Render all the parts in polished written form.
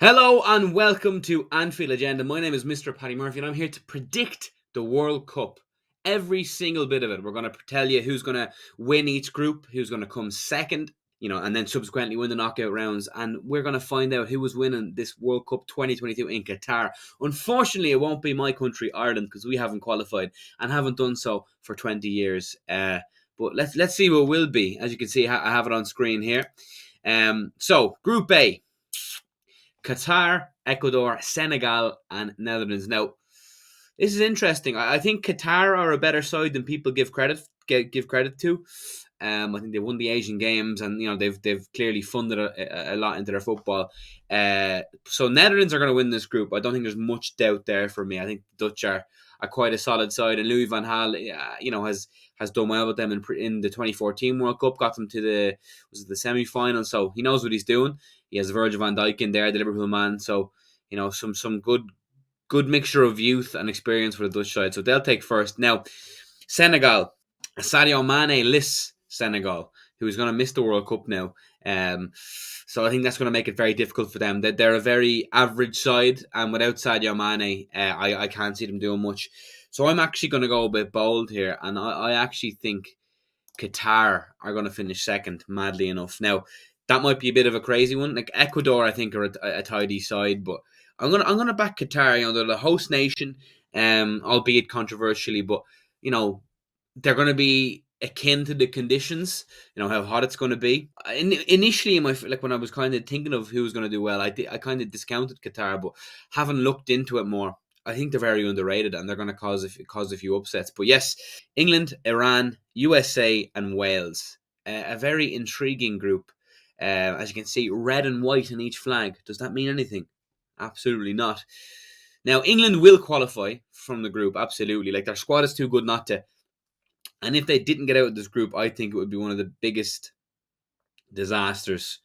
Hello and welcome to Anfield Agenda. My name is Mr. Paddy Murphy and I'm here to predict the World Cup. Every single bit of it. We're going to tell you who's going to win each group, who's going to come second, and then subsequently win the knockout rounds. And we're going to find out who was winning this World Cup 2022 in Qatar. Unfortunately, it won't be my country, Ireland, because we haven't qualified and haven't done so for 20 years. But let's see what will be. As you can see, I have it on screen here. So, Group A. Qatar, Ecuador, Senegal, and Netherlands. Now, this is interesting. I think Qatar are a better side than people give credit to. I think they won the Asian Games, and they've clearly funded a lot into their football. So Netherlands are going to win this group. I don't think there's much doubt there for me. I think the Dutch are quite a solid side, and Louis van Gaal, has done well with them in the 2014 World Cup. Got them to the semi-final, so he knows what he's doing. He has Virgil van Dijk in there, the Liverpool man. So some good mixture of youth and experience for the Dutch side. So they'll take first. Now, Senegal, Sadio Mane-less Senegal, who's going to miss the World Cup now. So I think that's going to make it very difficult for them. They're a very average side, and without Sadio Mane, I can't see them doing much. So I'm actually going to go a bit bold here, and I actually think Qatar are going to finish second, madly enough. Now, that might be a bit of a crazy one. Like Ecuador, I think, are a tidy side, but I'm gonna back Qatar. They're the host nation, albeit controversially, but they're going to be akin to the conditions. How hot it's going to be. Initially, when I was kind of thinking of who was going to do well, I kind of discounted Qatar, but having looked into it more, I think they're very underrated and they're going to cause a few upsets. But yes, England, Iran, USA, and Wales, a very intriguing group. As you can see, red and white in each flag. Does that mean anything? Absolutely not. Now, England will qualify from the group, absolutely. Like, their squad is too good not to. And if they didn't get out of this group, I think it would be one of the biggest disasters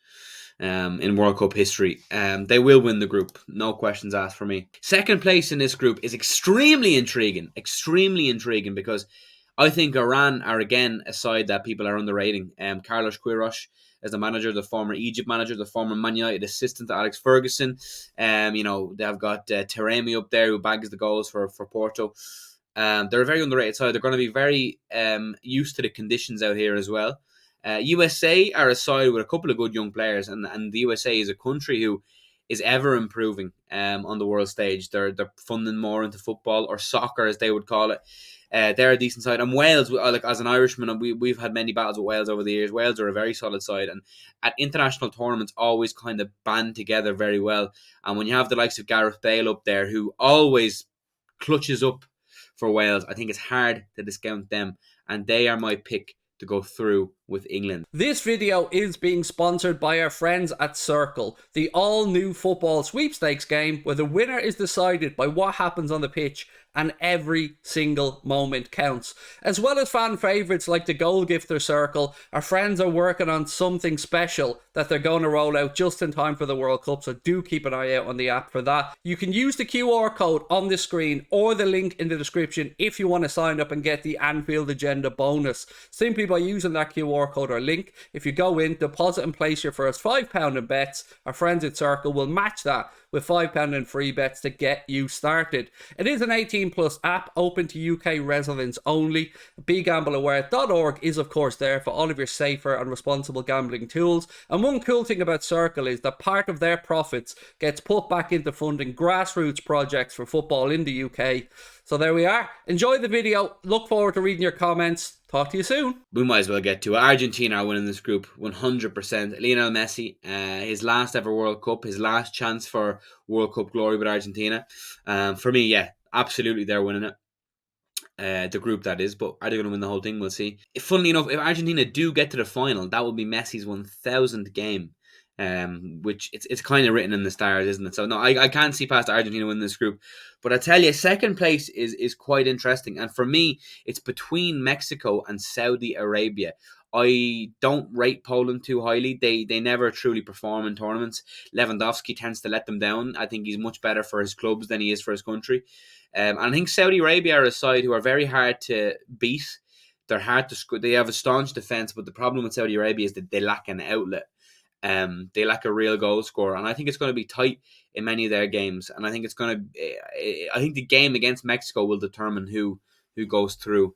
in World Cup history. They will win the group, no questions asked for me. Second place in this group is extremely intriguing because I think Iran are again a side that people are underrating. Carlos Queiroz as the manager, the former Egypt manager, the former Man United assistant to Alex Ferguson. They've got Taremi up there who bags the goals for Porto. They're a very underrated side. They're going to be very used to the conditions out here as well. USA are a side with a couple of good young players, and the USA is a country who is ever improving on the world stage. They're funding more into football, or soccer as they would call it. They're a decent side. And Wales, like as an Irishman, we've had many battles with Wales over the years. Wales are a very solid side, and at international tournaments always kind of band together very well. And when you have the likes of Gareth Bale up there, who always clutches up for Wales, I think it's hard to discount them, and they are my pick to go through with England. This video is being sponsored by our friends at Circl, the all-new football sweepstakes game where the winner is decided by what happens on the pitch and every single moment counts. As well as fan favourites like the goal gifter Circl, our friends are working on something special that they're going to roll out just in time for the World Cup, so do keep an eye out on the app for that. You can use the QR code on the screen or the link in the description if you want to sign up and get the Anfield Agenda bonus. Simply by using that QR code or link, if you go in, deposit and place your first £5 in bets, our friends at Circl will match that with £5 in free bets to get you started. It is an 18 plus app open to UK residents only. BeGambleAware.org is of course there for all of your safer and responsible gambling tools. And one cool thing about Circl is that part of their profits gets put back into funding grassroots projects for football in the UK. So there we are. Enjoy the video. Look forward to reading your comments. Talk to you soon. We might as well get to it. Argentina are winning this group 100%. Lionel Messi, his last ever World Cup, his last chance for World Cup glory with Argentina. For me, yeah, absolutely they're winning it. The group, that is. But are they going to win the whole thing? We'll see. Funnily enough, if Argentina do get to the final, that will be Messi's 1000th game. Which it's kind of written in the stars, isn't it? So no, I can't see past Argentina winning this group. But I tell you, second place is quite interesting, and for me, it's between Mexico and Saudi Arabia. I don't rate Poland too highly. They never truly perform in tournaments. Lewandowski tends to let them down. I think he's much better for his clubs than he is for his country. And I think Saudi Arabia are a side who are very hard to beat. They're hard to score. They have a staunch defense, but the problem with Saudi Arabia is that they lack an outlet. They lack a real goal scorer, and I think it's going to be tight in many of their games. And I think it's going to. I think the game against Mexico will determine who goes through.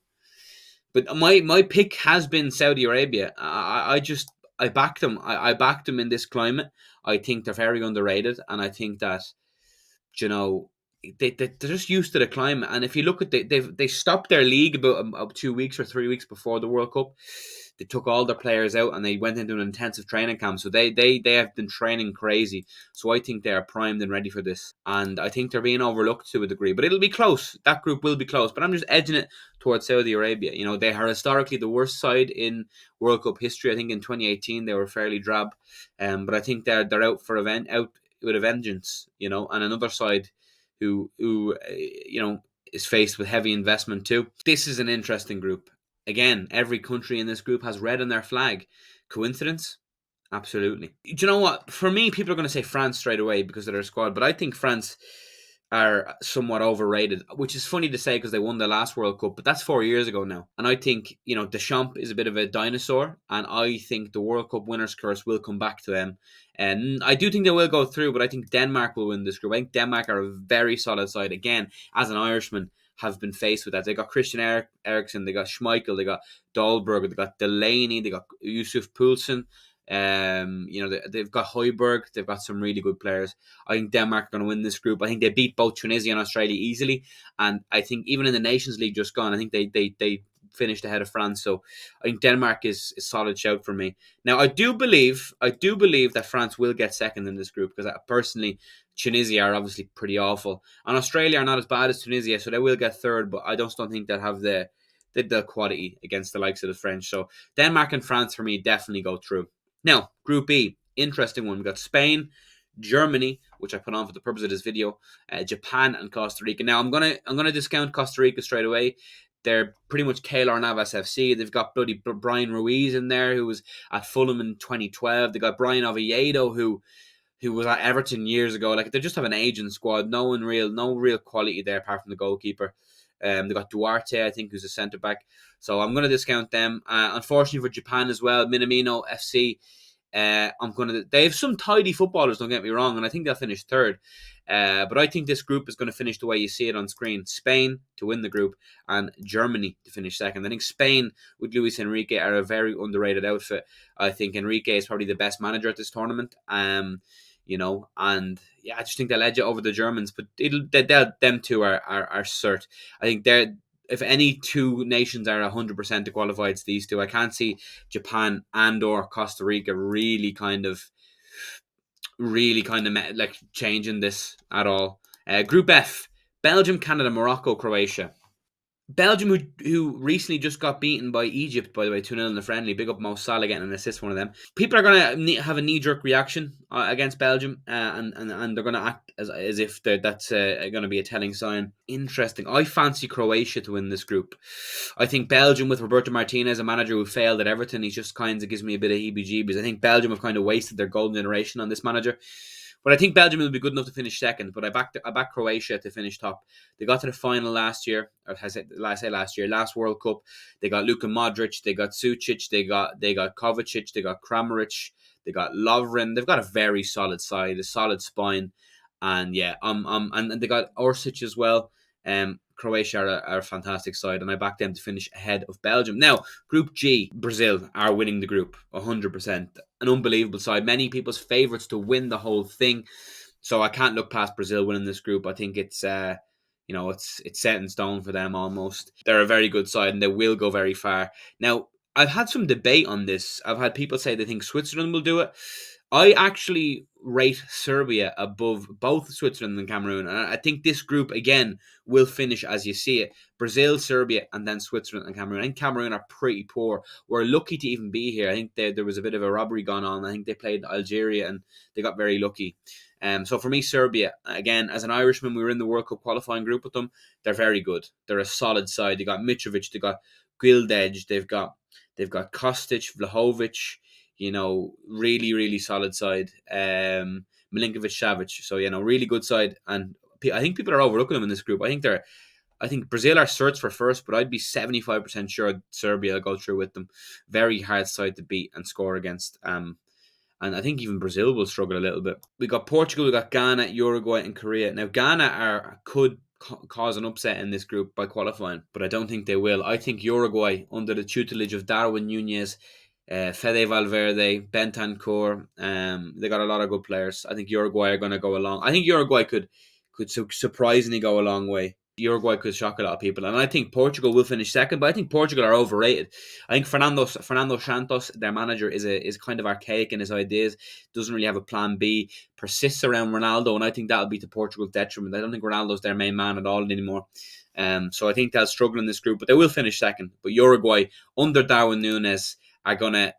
But my pick has been Saudi Arabia. I backed them. I backed them in this climate. I think they're very underrated, and I think that you know they're just used to the climate. And if you look at they stopped their league about 2 weeks or 3 weeks before the World Cup. They took all their players out and they went into an intensive training camp. So they have been training crazy. So I think they are primed and ready for this. And I think they're being overlooked to a degree. But it'll be close. That group will be close. But I'm just edging it towards Saudi Arabia. You know, they are historically the worst side in World Cup history. I think in 2018 they were fairly drab. But I think they're out with a vengeance. You know, and another side who is faced with heavy investment too. This is an interesting group. Again, every country in this group has red on their flag. Coincidence? Absolutely. Do you know what? For me, people are going to say France straight away because of their squad, but I think France are somewhat overrated, which is funny to say because they won the last World Cup, but that's 4 years ago now. And I think, Deschamps is a bit of a dinosaur, and I think the World Cup winners' curse will come back to them. And I do think they will go through, but I think Denmark will win this group. I think Denmark are a very solid side. Again, as an Irishman, have been faced with that. They got Christian Eriksen, they got Schmeichel, they got Dahlberg, they got Delaney, they got Yusuf Poulsen. They've got Højbjerg, they've got some really good players. I think Denmark are going to win this group. I think they beat both Tunisia and Australia easily, and I think even in the Nations League just gone, I think they finished ahead of France. So I think Denmark is a solid shout for me. Now I do believe that France will get second in this group because personally, Tunisia are obviously pretty awful, and Australia are not as bad as Tunisia, so they will get third. But I just don't think they'll have the quality against the likes of the French. So Denmark and France for me definitely go through. Now, Group E, interesting one. We've got Spain, Germany, which I put on for the purpose of this video, Japan and Costa Rica. Now, I'm gonna discount Costa Rica straight away. They're pretty much Keylor Navas FC. They've got bloody Brian Ruiz in there, who was at Fulham in 2012. They got Brian Oviedo, who was at Everton years ago. Like, they just have an aging squad. No real quality there apart from the goalkeeper. They got Duarte, I think, who's a centre back. So I'm going to discount them. Unfortunately for Japan as well, Minamino FC. They have some tidy footballers, don't get me wrong, and I think they'll finish third. But I think this group is going to finish the way you see it on screen. Spain to win the group and Germany to finish second. I think Spain with Luis Enrique are a very underrated outfit. I think Enrique is probably the best manager at this tournament. And I just think they'll edge it over the Germans, but them two are cert. I think if any two nations are 100% to qualify, it's these two. I can't see Japan and or Costa Rica really kind of like changing this at all. Group F: Belgium, Canada, Morocco, Croatia. Belgium, who recently just got beaten by Egypt, by the way, 2-0 in the friendly. Big up Mo Salah getting an assist, one of them. People are going to have a knee-jerk reaction against Belgium, and they're going to act as if that's going to be a telling sign. Interesting. I fancy Croatia to win this group. I think Belgium, with Roberto Martinez, a manager who failed at Everton, he just kind of gives me a bit of heebie-jeebies. I think Belgium have kind of wasted their golden generation on this manager. But I think Belgium will be good enough to finish second. But I back Croatia to finish top. They got to the final last year. Last World Cup. They got Luka Modric. They got Sucic. They got Kovacic. They got Kramaric. They got Lovren. They've got a very solid side, a solid spine, and and they got Orsic as well. Croatia are a fantastic side, and I back them to finish ahead of Belgium. Now, Group G, Brazil are winning the group 100%. An unbelievable side. Many people's favourites to win the whole thing. So I can't look past Brazil winning this group. I think it's it's set in stone for them almost. They're a very good side, and they will go very far. Now, I've had some debate on this. I've had people say they think Switzerland will do it. I actually rate Serbia above both Switzerland and Cameroon. And I think this group, again, will finish as you see it. Brazil, Serbia, and then Switzerland and Cameroon. I think Cameroon are pretty poor. We're lucky to even be here. I think there was a bit of a robbery gone on. I think they played Algeria and they got very lucky. So for me, Serbia, again, as an Irishman, we were in the World Cup qualifying group with them. They're very good. They're a solid side. They got Mitrovic, they got Gildej, they've got Kostic, Vlahovic, really, really solid side. Milinkovic, Savic. So, really good side. And I think people are overlooking them in this group. I think Brazil are searched for first, but I'd be 75% sure Serbia will go through with them. Very hard side to beat and score against. and I think even Brazil will struggle a little bit. We got Portugal, we got Ghana, Uruguay, and Korea. Now Ghana could cause an upset in this group by qualifying, but I don't think they will. I think Uruguay, under the tutelage of Darwin Nunez, Fede Valverde, Bentancur, they got a lot of good players. I think Uruguay are going to go along. I think Uruguay could surprisingly go a long way. Uruguay could shock a lot of people, and I think Portugal will finish second. But I think Portugal are overrated. I think Fernando Santos, their manager, is kind of archaic in his ideas. Doesn't really have a plan B. Persists around Ronaldo, and I think that'll be to Portugal's detriment. I don't think Ronaldo's their main man at all anymore. So I think they'll struggle in this group, but they will finish second. But Uruguay, under Darwin Nunez, are gonna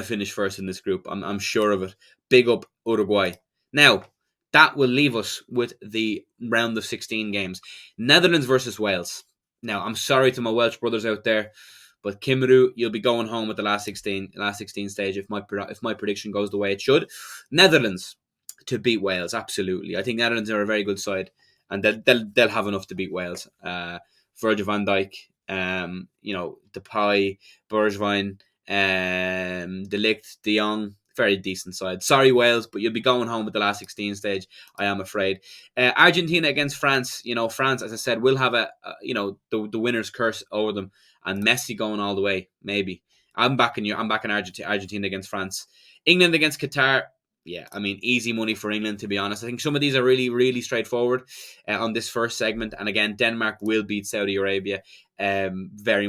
finish first in this group. I'm sure of it. Big up Uruguay. Now, that will leave us with the round of 16 games. Netherlands versus Wales. Now, I'm sorry to my Welsh brothers out there, but Kimmeru, you'll be going home with the last 16 stage if my prediction goes the way it should. Netherlands to beat Wales, absolutely. I think Netherlands are a very good side, and they'll have enough to beat Wales. Virgil van Dijk, Depay, Bergwijn, De Ligt, De Jong, very decent side. Sorry, Wales, but you'll be going home with the last 16 stage, I am afraid. Argentina against France. France, as I said, will have the winner's curse over them, and Messi going all the way. Maybe I'm backing Argentina against France. England against Qatar. Yeah, I mean, easy money for England, to be honest. I think some of these are really, really straightforward on this first segment. And again, Denmark will beat Saudi Arabia very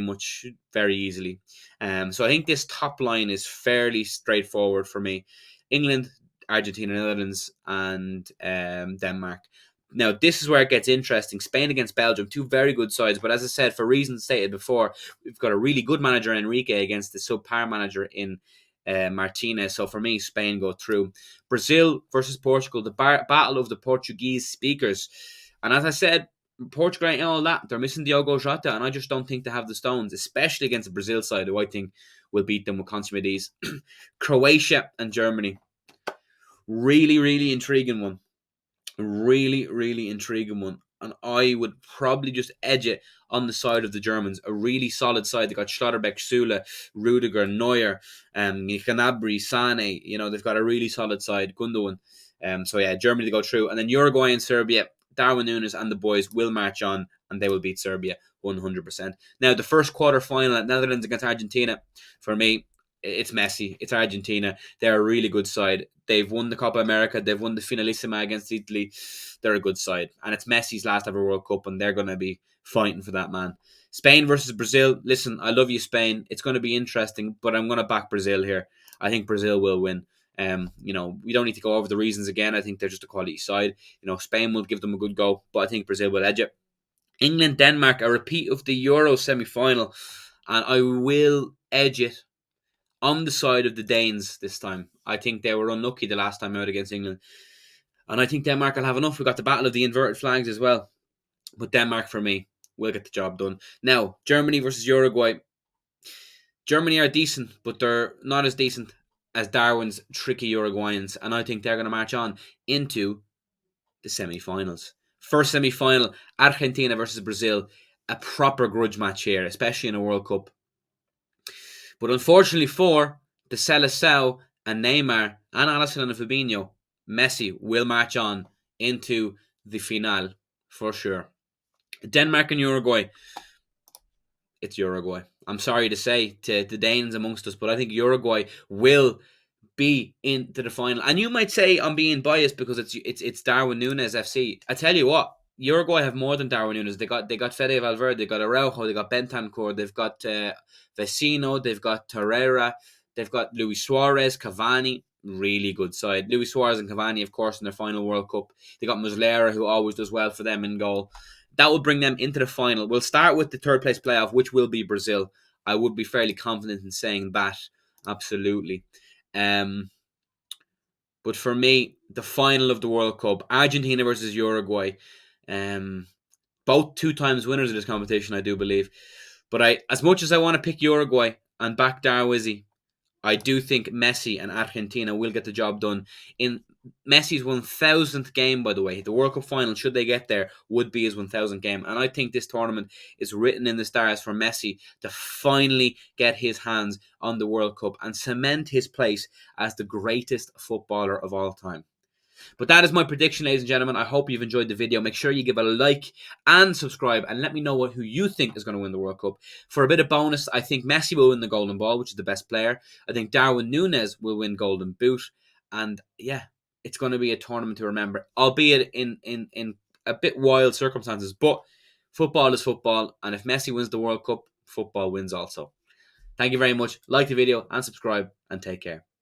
easily. So I think this top line is fairly straightforward for me. England, Argentina, Netherlands, and Denmark. Now, this is where it gets interesting. Spain against Belgium, two very good sides. But as I said, for reasons stated before, we've got a really good manager, Enrique, against the subpar manager in Martinez. So for me, Spain go through. Brazil versus Portugal, the battle of the Portuguese speakers. And as I said, Portugal ain't all that. They're missing Diogo Jota, and I just don't think they have the stones, especially against the Brazil side, who I think will beat them with consummate ease. Croatia and Germany. Really, really intriguing one. Really, really intriguing one. And I would probably just edge it on the side of the Germans. A really solid side. They got Schlotterbeck, Süle, Rudiger, Neuer, Gnabry, Sane. They've got a really solid side. Gundogan. So yeah, Germany to go through. And then Uruguay and Serbia. Darwin Núñez and the boys will march on, and they will beat Serbia 100%. Now, the first quarter final at Netherlands against Argentina, for me, it's Messi. It's Argentina. They're a really good side. They've won the Copa America. They've won the Finalissima against Italy. They're a good side. And it's Messi's last ever World Cup, and they're going to be fighting for that, man. Spain versus Brazil. Listen, I love you, Spain. It's going to be interesting, but I'm going to back Brazil here. I think Brazil will win. We don't need to go over the reasons again. I think they're just a quality side. Spain will give them a good go, but I think Brazil will edge it. England, Denmark, a repeat of the Euro semi-final, and I will edge it on the side of the Danes this time. I think they were unlucky the last time out against England, and I think Denmark will have enough. We got the battle of the inverted flags as well, but Denmark for me will get the job done. Now, Germany versus Uruguay. Germany are decent, but they're not as decent as Darwin's tricky Uruguayans, and I think they're going to march on into the semi-finals. First semi-final, Argentina versus Brazil, a proper grudge match here, especially in a World Cup. But unfortunately for the Seleção and Neymar and Alisson and Fabinho, Messi will march on into the final for sure. Denmark and Uruguay. It's Uruguay. I'm sorry to say to the Danes amongst us, but I think Uruguay will be into the final. And you might say I'm being biased because it's Darwin Núñez FC. I tell you what, Uruguay have more than Darwin Núñez. They got Fede Valverde, they got Araujo, they got Bentancur, they've got Vecino, they've got Torreira, they've got Luis Suarez, Cavani. Really good side. Luis Suarez and Cavani, of course, in their final World Cup. They got Muslera, who always does well for them in goal. That will bring them into the final. We'll start with the third place playoff, which will be Brazil. I would be fairly confident in saying that. Absolutely. But for me, the final of the World Cup, Argentina versus Uruguay. Both 2 times winners of this competition, I do believe. But as much as I want to pick Uruguay and back Darwizzi, I do think Messi and Argentina will get the job done in Messi's 1000th game, by the way. The World Cup final, should they get there, would be his 1000th game. And I think this tournament is written in the stars for Messi to finally get his hands on the World Cup and cement his place as the greatest footballer of all time. But that is my prediction, ladies and gentlemen. I hope you've enjoyed the video. Make sure you give it a like and subscribe, and let me know who you think is going to win the World Cup. For a bit of bonus, I think Messi will win the Golden Ball, which is the best player. I think Darwin Núñez will win Golden Boot. And yeah, it's going to be a tournament to remember, albeit in a bit wild circumstances. But football is football, and if Messi wins the World Cup, football wins also. Thank you very much. Like the video and subscribe, and take care.